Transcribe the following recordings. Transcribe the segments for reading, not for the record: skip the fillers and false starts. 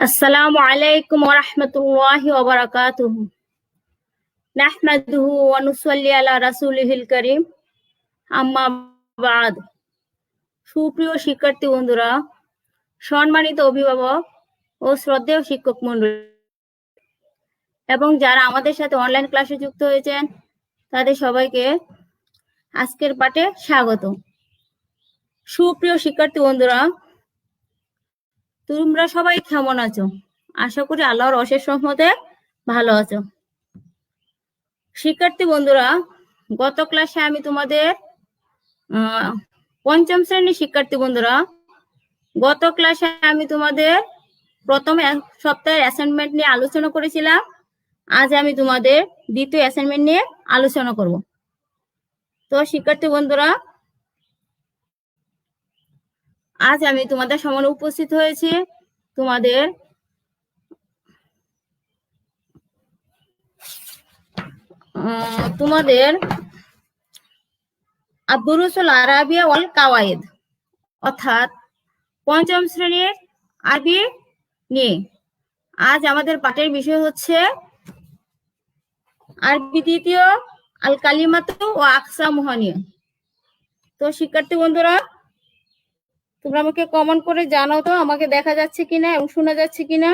আসসালামু আলাইকুম ওয়া রাহমাতুল্লাহি ওয়া বারাকাতুহু। নাহমাদুহু ওয়া নুসাল্লি আলা রাসূলিহিল কারীম। আম্মা বা'দ। সুপ্রিয় শিক্ষার্থী বন্ধুরা, সম্মানিত অভিভাবক ও শ্রদ্ধেয় শিক্ষক মণ্ডলী এবং যারা আমাদের সাথে অনলাইন ক্লাসে যুক্ত হয়েছেন তাদের সবাইকে আজকের পাঠে স্বাগত। সুপ্রিয় শিক্ষার্থী বন্ধুরা, তোমরা সবাই কেমন আছো? আশা করি আল্লাহর অশেষ রহমতে ভালো আছো। শিক্ষার্থী বন্ধুরা, গত ক্লাসে আমি তোমাদের পঞ্চম শ্রেণীর শিক্ষার্থী বন্ধুরা, গত ক্লাসে আমি তোমাদের প্রথম সপ্তাহের অ্যাসাইনমেন্ট নিয়ে আলোচনা করেছিলাম। আজ আমি তোমাদের দ্বিতীয় অ্যাসাইনমেন্ট নিয়ে আলোচনা করব। তো শিক্ষার্থী বন্ধুরা, আজ আমি তোমাদের সামনে উপস্থিত হয়েছি তোমাদের আদ-দুরুসুল আরাবিয়া ওয়াল কাওয়াইদ অর্থাৎ পঞ্চম শ্রেণীর আরবি নিয়ে। আজ আমাদের পাঠের বিষয় হচ্ছে আরবি দ্বিতীয় আল কালিমাতু ওয়া আকসামুহা নিয়ে। তো শিক্ষার্থী বন্ধুরা, তোমরা আমাকে কমেন্ট করে জানাও তো আমাকে দেখা যাচ্ছে কিনা এবং শোনা যাচ্ছে কিনা।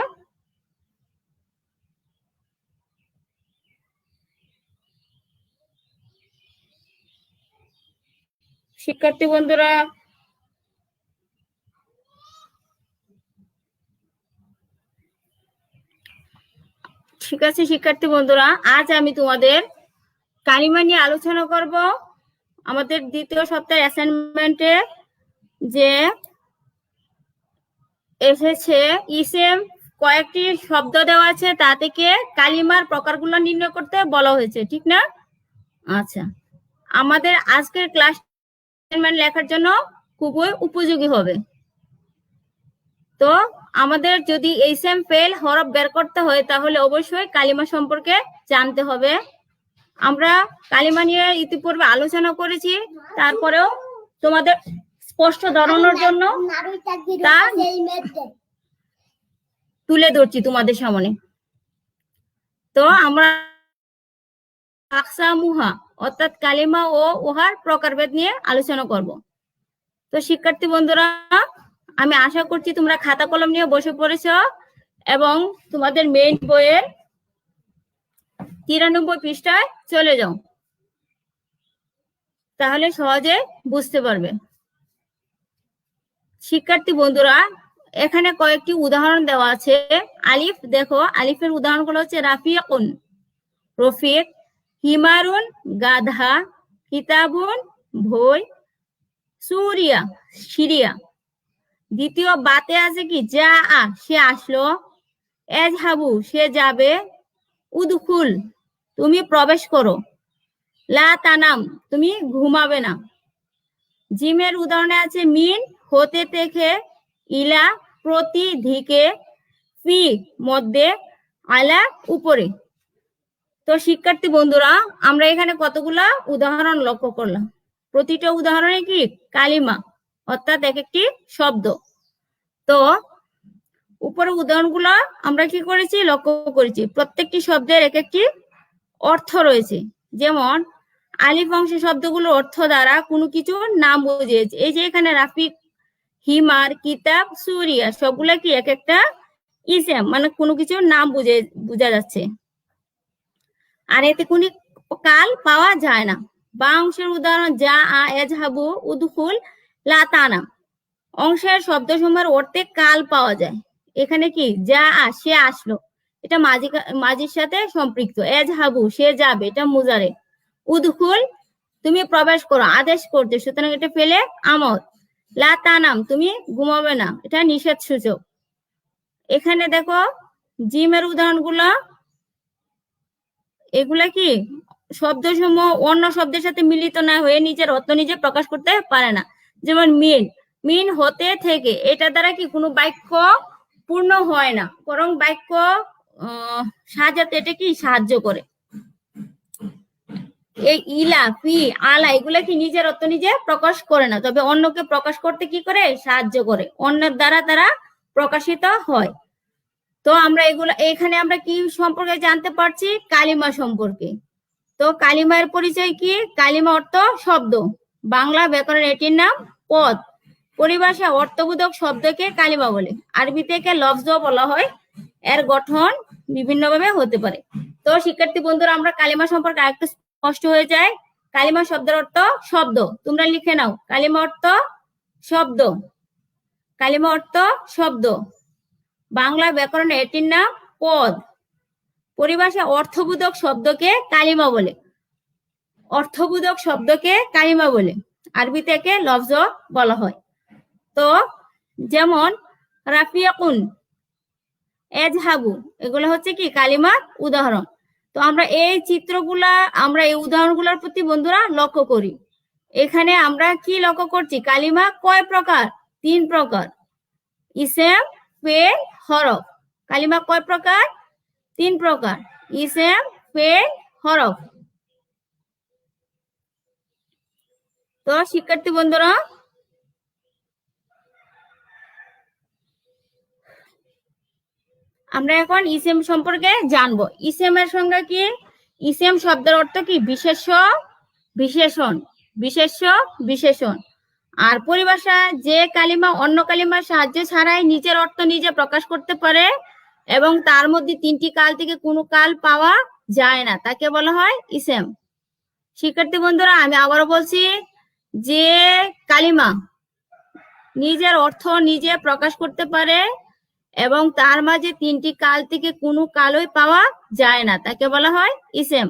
শিক্ষার্থী বন্ধুরা, ঠিক আছে শিক্ষার্থী বন্ধুরা, আজ আমি তোমাদের কালিমা নিয়ে আলোচনা করব। আমাদের দ্বিতীয় সপ্তাহের অ্যাসাইনমেন্টে যে এসেছে ইসেম কয়েকটি শব্দ দেওয়া আছে, তা থেকে কালিমার প্রকারগুলো নির্ণয় করতে বলা হয়েছে, ঠিক না? আচ্ছা, আমাদের আজকের ক্লাস লেখার জন্য খুবই উপযোগী হবে। তো আমাদের যদি ইসেম ফেল হরফ বের করতে হয় তাহলে অবশ্যই কালিমা সম্পর্কে জানতে হবে। আমরা কালিমা নিয়ে ইতিপূর্বে আলোচনা করেছি, তারপরেও তোমাদের স্পষ্ট ধারণার জন্য তা তুলে ধরছি তোমাদের সামনে। তো আমরা আকসামুহা অর্থাৎ কালিমা ও উহার প্রকারভেদ নিয়ে আলোচনা করব। তো শিক্ষার্থী বন্ধুরা, আমি আশা করছি তোমরা খাতা কলম নিয়ে বসে পড়েছ এবং তোমাদের মেইন বইয়ের 93 পৃষ্ঠায় চলে যাও, তাহলে সহজে বুঝতে পারবে। শিক্ষার্থী বন্ধুরা, এখানে কয়েকটি উদাহরণ দেওয়া আছে। আলিফ, দেখো আলিফের উদাহরণগুলো হচ্ছে রাফিকুন রফিক, হিমারুন গাধা, কিতাবুন বই, সুরিয়া সিরিয়া। দ্বিতীয় বাতে আছে কি যা সে আসলো, এজহাবু সে যাবে, উদখুল তুমি প্রবেশ করো, লা তানাম তুমি ঘুমাবে না। জিমের উদাহরণে আছে মিন হতে থেকে, ইলা প্রতি দিকে, ফি মধ্যে, আলা উপরে। তো শিক্ষার্থী বন্ধুরা, আমরা এখানে কতগুলা উদাহরণ লক্ষ্য করলাম। প্রতিটা উদাহরণে কি কালিমা অর্থাৎ এক একটি শব্দ। তো উপরে উদাহরণগুলো আমরা কি করেছি লক্ষ্য করেছি, প্রত্যেকটি শব্দের এক একটি অর্থ রয়েছে। যেমন আলিফ অংশ শব্দগুলো অর্থ দ্বারা কোনো কিছু নাম বুঝিয়েছে। এই যে এখানে রাফিক, হিমার, কিতাব, সুরিয়া সবগুলা কি এক একটা ইসেম, মানে কোনো কিছু নাম বোঝা যাচ্ছে। আর এতে কোনো কাল পাওয়া যায় না। বা অংশের উদাহরণ যা এজহাবু, উদখুল, লা তানাম। অংশের শব্দসমূহের অর্থে কাল পাওয়া যায়। এখানে কি যা সে আসলো, এটা মাজির সাথে সম্পৃক্ত। এজহাবু সে যাবে, এটা মুজারে। উদখুল তুমি প্রবেশ করো, আদেশ করতে, সুতরাং এটা ফেলে আমল। লা তানাম তুমি ঘুমাবে না, এটা নিষেধ সূচক। এখানে দেখো জিমের উদাহরণগুলো, এগুলা কি শব্দসমূহ অন্য শব্দের সাথে মিলিত না হয়ে নিজের অর্থ নিজে প্রকাশ করতে পারে না। যেমন মিন, মিন হতে থেকে, এটা দ্বারা কি কোনো বাক্য পূর্ণ হয় না, বরং বাক্য সাজাতে এটা কি সাহায্য করে। এই ইলা, ফি, আলা এগুলা কি নিজের অর্থ নিজে প্রকাশ করে না, তবে অন্যকে প্রকাশ করতে কি করে সাহায্য করে, অন্যের দ্বারা তারা প্রকাশিত হয়। তো আমরা এখানে আমরা কি সম্পর্কে জানতে পারছি? কালিমা সম্পর্কে। তো কালিমার পরিচয় কি? কালিমা অর্থ শব্দ, বাংলা ব্যাকরণ এটির নাম পদ, পরিভাষা অর্থবোধক শব্দকে কালিমা বলে। আরবি থেকে লফজ বলা হয়। এর গঠন বিভিন্নভাবে হতে পারে। তো শিক্ষার্থী বন্ধুরা, আমরা কালিমা সম্পর্কে আরেকটু স্পষ্ট হয়ে যায়। কালিমা শব্দের অর্থ শব্দ। তোমরা লিখে নাও, কালিমা অর্থ শব্দ। কালিমা অর্থ শব্দ, বাংলা ব্যাকরণ এটির নাম পদ, পরিভাষা অর্থবোধক শব্দকে কালিমা বলে। অর্থবোধক শব্দকে কালিমা বলে। আরবি থেকে লফজ বলা হয়। তো যেমন রাফিয়াকুন, এজহাবু, এগুলো হচ্ছে কি কালিমার উদাহরণ। তো আমরা এই উদাহরণগুলোর প্রতি বন্ধুরা লক্ষ্য করি। এখানে আমরা কি লক্ষ্য করছি? কালিমা কয় প্রকার? 3 প্রকার। ইসেম, ফেল, হরফ। কালিমা কয় প্রকার? 3 প্রকার। ইসেম, ফেল, হরফ। তো শিক্ষার্থী বন্ধুরা, আমরা এখন ইসেম সম্পর্কে জানবো। ইসেমের সংজ্ঞা কি? ইসেম শব্দের অর্থ কি? বিশেষ্য, বিশেষণ, বিশেষ্য, বিশেষণ। আর পরিভাষা, যে কালিমা অন্য কালিমার সাহায্য ছাড়াই নিজের অর্থ নিজে প্রকাশ করতে পারে এবং তার মধ্যে 3টি কাল থেকে কোনো কাল পাওয়া যায় না, তাকে বলা হয় ইসেম। শিক্ষার্থী বন্ধুরা, আমি আবারও বলছি, যে কালিমা নিজের অর্থ নিজে প্রকাশ করতে পারে এবং তার মাঝে 3টি কাল থেকে কোনো কালই পাওয়া যায় না, তাকে বলা হয় ইসেম।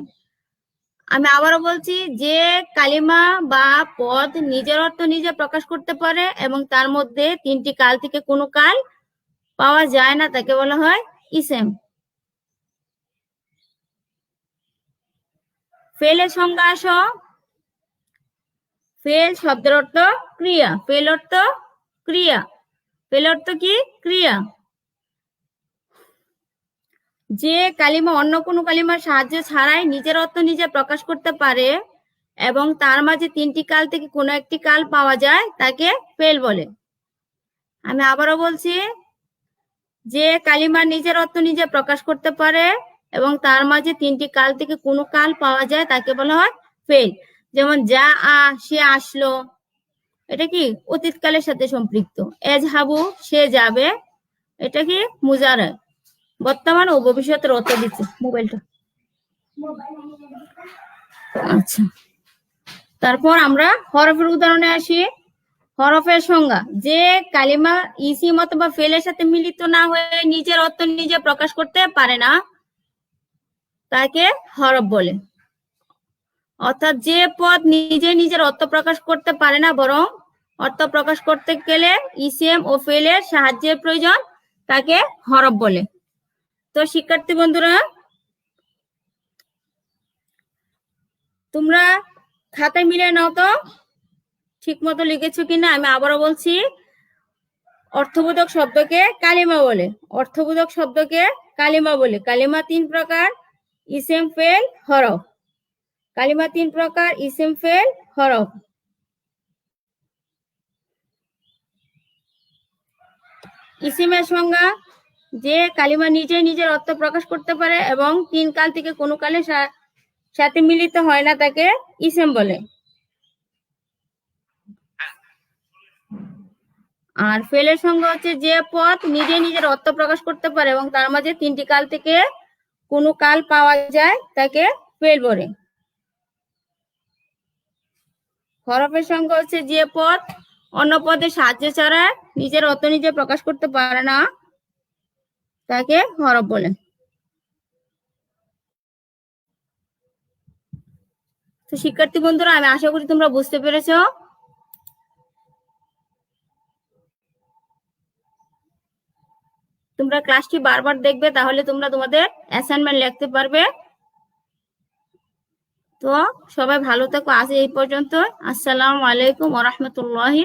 আমি আবারও বলছি, যে কালিমা বা পদ নিজের অর্থ নিজে প্রকাশ করতে পারে এবং তার মধ্যে 3টি কাল থেকে কোনো কাল পাওয়া যায় না, তাকে বলা হয় ইসেম। ফেলের সংজ্ঞা আসো। ফেল শব্দের অর্থ ক্রিয়া। ফেল অর্থ ক্রিয়া। ফেল অর্থ কি? ক্রিয়া। যে কালিমা অন্য কোনো কালিমার সাহায্য ছাড়াই নিজের অর্থ নিজে প্রকাশ করতে পারে এবং তার মাঝে 3টি কাল থেকে কোনো একটি কাল পাওয়া যায়, তাকে ফেল বলে। আমি আবারও বলছি, যে কালিমা নিজের অর্থ নিজে প্রকাশ করতে পারে এবং তার মাঝে 3টি কাল থেকে কোনো কাল পাওয়া যায়, তাকে বলা হয় ফেল। যেমন সে আসলো, এটা কি? অতীতকালের সাথে সম্পৃক্ত। এজহাবু, সে যাবে, এটা কি? মুজারে, বর্তমান ও ভবিষ্যতের অর্থ দিচ্ছে। মোবাইলটা আচ্ছা। তারপর আমরা হরফের উদাহরণে আসি। হরফের সংজ্ঞা, যে কালিমা ইসিম অথবা ফেলের সাথে মিলিত না হয়ে নিজের অর্থ নিজে প্রকাশ করতে পারে না, তাকে হরফ বলে। অর্থাৎ যে পদ নিজে নিজের অর্থ প্রকাশ করতে পারে না, বরং অর্থ প্রকাশ করতে গেলে ইসিম ও ফেলের সাহায্যের প্রয়োজন, তাকে হরফ বলে। তো শিক্ষার্থী বন্ধুরা, তোমরা খাতায় মিলে নাও তো ঠিক মতো লিখেছো কিনা। আমি আবারও বলছি, অর্থবোধক শব্দকে কালিমা বলে। অর্থবোধক শব্দকে কালিমা বলে। কালিমা 3 প্রকার, ইসেম, ফেল, হরফ। কালিমা 3 প্রকার, ইসেম, ফেল, হরফ। ইসিমের সংজ্ঞা, যে কালিমা নিজে নিজের অর্থ প্রকাশ করতে পারে এবং 3 কাল থেকে কোনো কালের সাথে মিলিত হয় না, তাকে ইসেম বলে। আর ফেলের সংজ্ঞা হচ্ছে, যে পদ নিজে নিজের অর্থ প্রকাশ করতে পারে এবং তার মাঝে 3টি কাল থেকে কোনো কাল পাওয়া যায়, তাকে ফেল বলে। হরফের সংজ্ঞা হচ্ছে, যে পদ অন্য পদের সাহায্য ছাড়া নিজের অর্থ নিজে প্রকাশ করতে পারে না, তাকে হরফ বলে। তো শিক্ষার্থী বন্ধুরা, আমি আশা করি তোমরা বুঝতে পেরেছো। তোমরা ক্লাসটি বারবার দেখবে, তাহলে তোমরা তোমাদের অ্যাসাইনমেন্ট লিখতে পারবে। তো সবাই ভালো থাকো। আজ এই পর্যন্ত। আসসালামু আলাইকুম ওয়া রাহমাতুল্লাহি